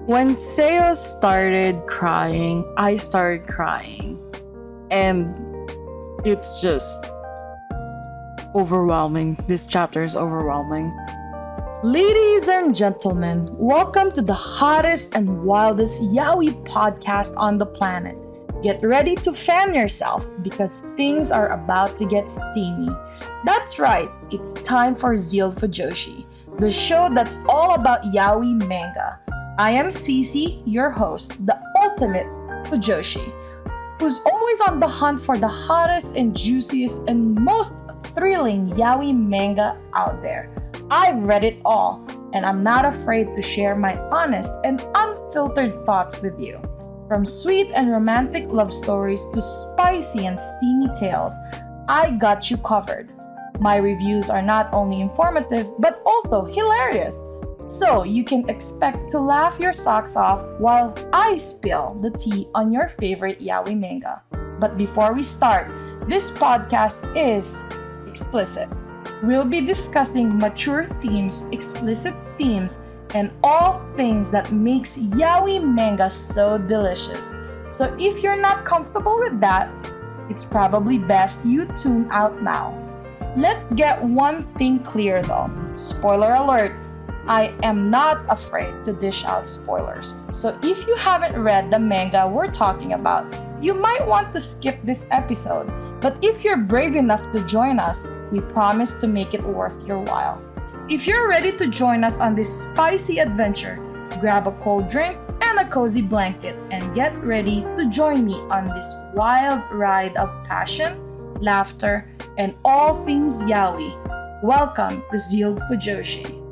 When Seo started crying, I started crying. And it's just overwhelming. This chapter is overwhelming. Ladies and gentlemen, welcome to the hottest and wildest yaoi podcast on the planet. Get ready to fan yourself because things are about to get steamy. That's right, it's time for ZEALED Fujoshi, the show that's all about yaoi manga. I am CeeCee, your host, the ultimate Fujoshi, who's always on the hunt for the hottest and juiciest and most thrilling yaoi manga out there. I've read it all, and I'm not afraid to share my honest and unfiltered thoughts with you. From sweet and romantic love stories to spicy and steamy tales, I got you covered. My reviews are not only informative, but also hilarious. So you can expect to laugh your socks off while I spill the tea on your favorite yaoi manga. But before we start, this podcast is explicit. We'll be discussing mature themes, explicit themes, and all things that makes yaoi manga so delicious. So if you're not comfortable with that, it's probably best you tune out now. Let's get one thing clear though. Spoiler alert, I am not afraid to dish out spoilers. So if you haven't read the manga we're talking about, you might want to skip this episode. But if you're brave enough to join us, we promise to make it worth your while. If you're ready to join us on this spicy adventure, grab a cold drink and a cozy blanket and get ready to join me on this wild ride of passion, laughter, and all things yaoi. Welcome to ZEALED Fujoshi.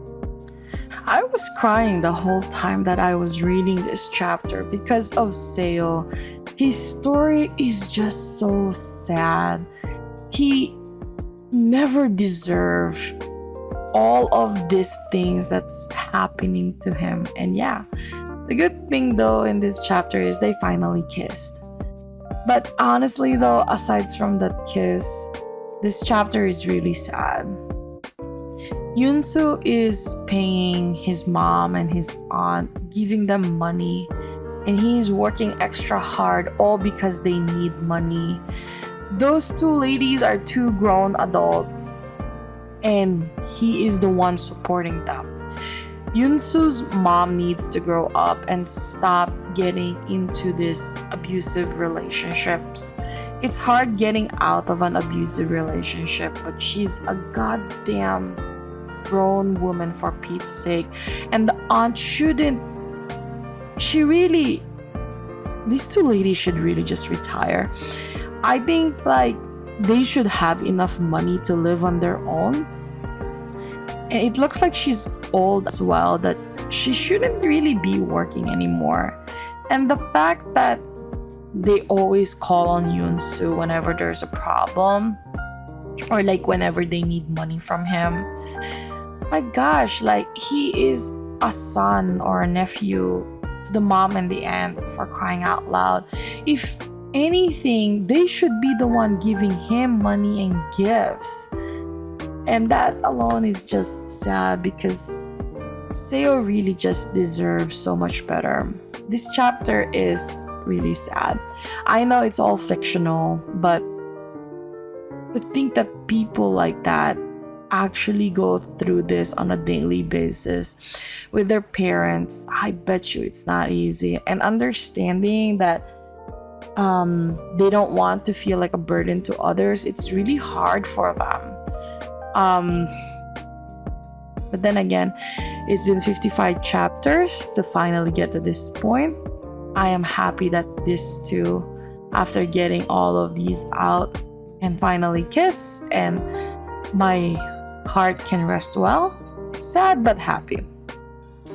I was crying the whole time that I was reading this chapter because of Seo. His story is just so sad. He never deserved all of these things that's happening to him. And yeah, the good thing though in this chapter is they finally kissed. But honestly though, aside from that kiss, this chapter is really sad. Hyunsoo is paying his mom and his aunt, giving them money, and he's working extra hard all because they need money. Those two ladies are two grown adults, and he is the one supporting them. Hyunsoo's mom needs to grow up and stop getting into these abusive relationships. It's hard getting out of an abusive relationship, but she's a goddamn grown woman for Pete's sake. And the aunt these two ladies should really just retire. I think like they should have enough money to live on their own. And it looks like she's old as well, that she shouldn't really be working anymore. And the fact that they always call on Hyunsoo whenever there's a problem, or like whenever they need money from him. My gosh, like he is a son or a nephew to the mom and the aunt, for crying out loud. If anything, they should be the one giving him money and gifts. And that alone is just sad because Seo really just deserves so much better. This chapter is really sad. I know it's all fictional, but to think that people like that actually go through this on a daily basis with their parents, I bet you it's not easy. And understanding that they don't want to feel like a burden to others, it's really hard for them. But then again, it's been 55 chapters to finally get to this point. I am happy that this too, after getting all of these out, and finally kiss, and my heart can rest well. Sad but happy,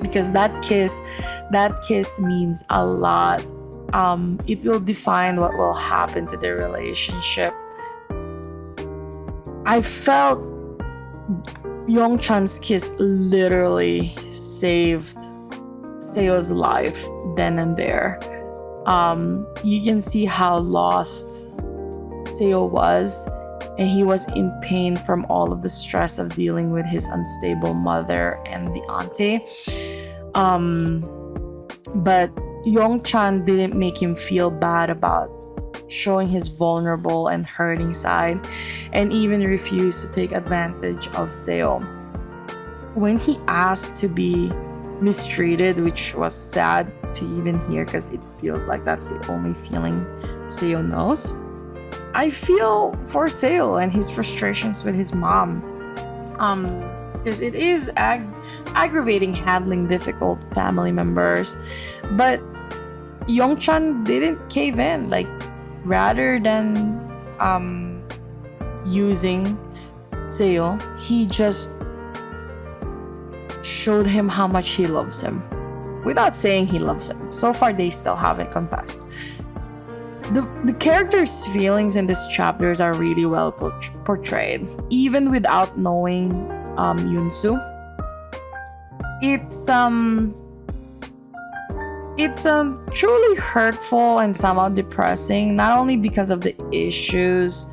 because that kiss means a lot. It will define what will happen to their relationship. I felt Youngchan's kiss literally saved Seo's life then and there. You can see how lost Seo was, and he was in pain from all of the stress of dealing with his unstable mother and the auntie. But Youngchan didn't make him feel bad about showing his vulnerable and hurting side, and even refused to take advantage of Seo. When he asked to be mistreated, which was sad to even hear because it feels like that's the only feeling Seo knows, I feel for Seo and his frustrations with his mom. Because it is aggravating handling difficult family members. But Youngchan didn't cave in. Like, rather than using Seo, he just showed him how much he loves him without saying he loves him. So far, they still haven't confessed. The characters' feelings in these chapters are really well portrayed, even without knowing Hyunsoo. It's truly hurtful and somehow depressing, not only because of the issues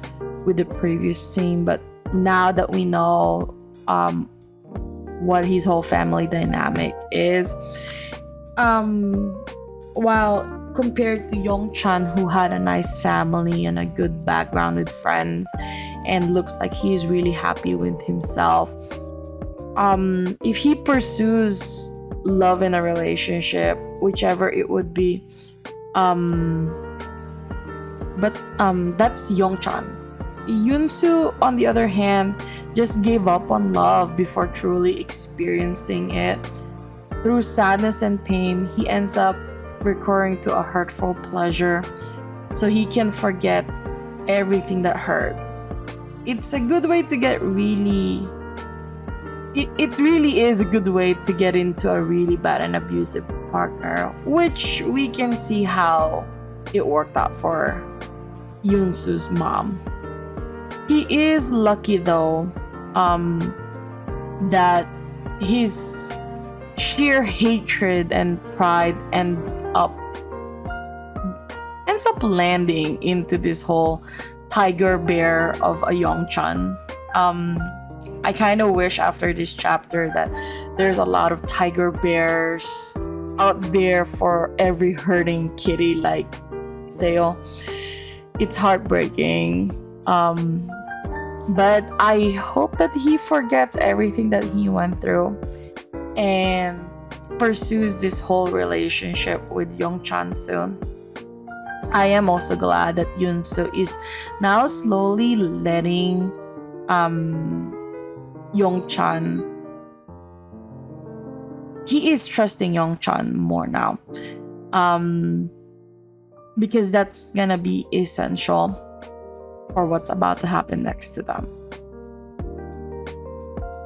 with the previous team, but now that we know what his whole family dynamic is. While compared to Youngchan, who had a nice family and a good background with friends and looks like he's really happy with himself, if he pursues love in a relationship, whichever it would be, that's Youngchan. Hyunsoo, on the other hand, just gave up on love before truly experiencing it. Through sadness and pain, he ends up recurring to a hurtful pleasure so he can forget everything that hurts. It's a good way to get really... It really is a good way to get into a really bad and abusive partner, which we can see how it worked out for Hyunsoo's mom. He is lucky though that his sheer hatred and pride ends up landing into this whole tiger bear of a Youngchan. I kind of wish after this chapter that there's a lot of tiger bears out there for every hurting kitty like Seo. It's heartbreaking. But I hope that he forgets everything that he went through and pursues this whole relationship with Youngchan soon. I am also glad that Hyunsoo is now slowly letting Youngchan. He is trusting Youngchan more now. Because that's gonna be essential for what's about to happen next to them.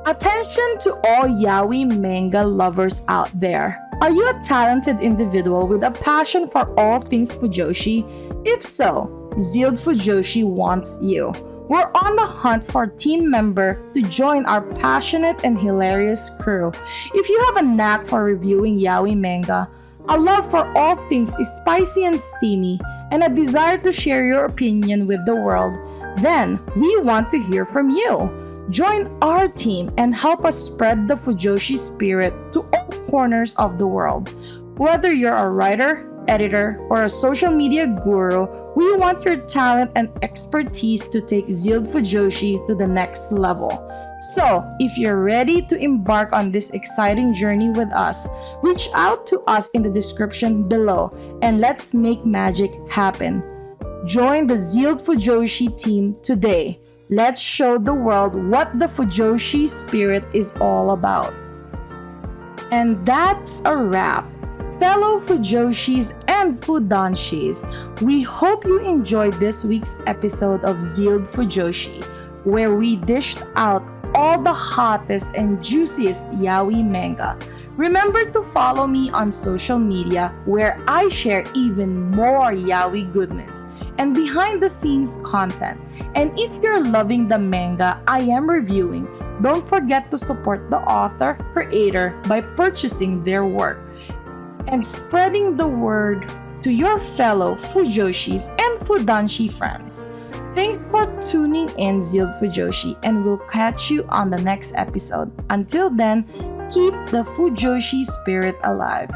Attention to all yaoi manga lovers out there. Are you a talented individual with a passion for all things fujoshi? If so, ZEALED FUJOSHI wants you. We're on the hunt for a team member to join our passionate and hilarious crew. If you have a knack for reviewing yaoi manga, a love for all things spicy and steamy, and a desire to share your opinion with the world, then we want to hear from you. Join our team and help us spread the Fujoshi spirit to all corners of the world. Whether you're a writer, editor, or a social media guru, we want your talent and expertise to take ZEALED FUJOSHI to the next level. So, if you're ready to embark on this exciting journey with us, reach out to us in the description below and let's make magic happen. Join the ZEALED FUJOSHI team today. Let's show the world what the Fujoshi spirit is all about. And that's a wrap. Fellow Fujoshis and Fudanshis, we hope you enjoyed this week's episode of ZEALED FUJOSHI, where we dished out all the hottest and juiciest yaoi manga. Remember to follow me on social media where I share even more yaoi goodness and behind the scenes content. And if you're loving the manga I am reviewing, don't forget to support the author, creator by purchasing their work and spreading the word to your fellow Fujoshis and Fudanshi friends. Thanks for tuning in, ZEALED FUJOSHI, and we'll catch you on the next episode. Until then, keep the Fujoshi spirit alive.